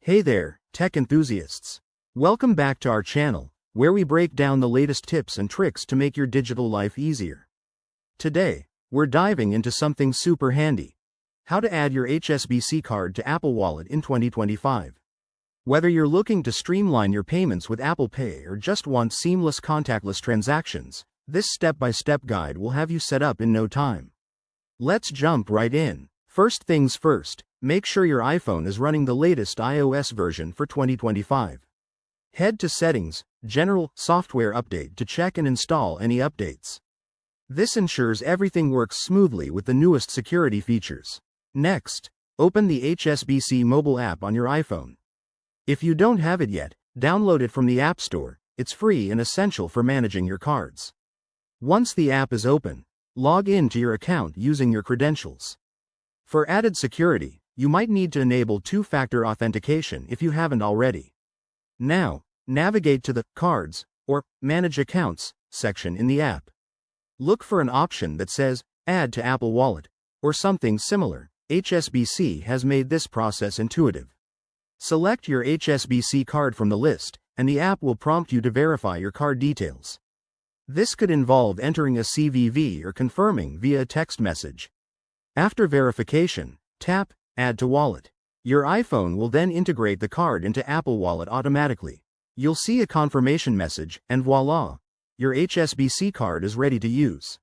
Hey there, tech enthusiasts. Welcome back to our channel, where we break down the latest tips and tricks to make your digital life easier. Today, we're diving into something super handy: how to add your HSBC card to Apple Wallet in 2025. Whether you're looking to streamline your payments with Apple Pay or just want seamless contactless transactions, this step-by-step guide will have you set up in no time. Let's jump right in. First things first, make sure your iPhone is running the latest iOS version for 2025. Head to Settings, General, Software Update to check and install any updates. This ensures everything works smoothly with the newest security features. Next, open the HSBC mobile app on your iPhone. If you don't have it yet, download it from the App Store. It's free and essential for managing your cards. Once the app is open, log in to your account using your credentials. For added security, you might need to enable two-factor authentication if you haven't already. Now, navigate to the Cards or Manage Accounts section in the app. Look for an option that says Add to Apple Wallet or something similar. HSBC has made this process intuitive. Select your HSBC card from the list, and the app will prompt you to verify your card details. This could involve entering a CVV or confirming via a text message. After verification, tap Add to Wallet. Your iPhone will then integrate the card into Apple Wallet automatically. You'll see a confirmation message, and voila! Your HSBC card is ready to use.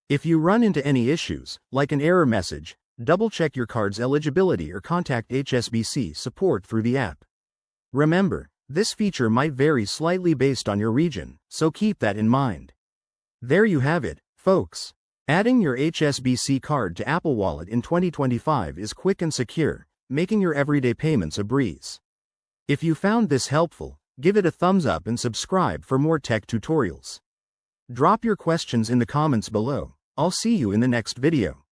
If you run into any issues, like an error message, double-check your card's eligibility or contact HSBC support through the app. Remember, this feature might vary slightly based on your region, so keep that in mind. There you have it, folks. Adding your HSBC card to Apple Wallet in 2025 is quick and secure, making your everyday payments a breeze. If you found this helpful, give it a thumbs up and subscribe for more tech tutorials. Drop your questions in the comments below. I'll see you in the next video.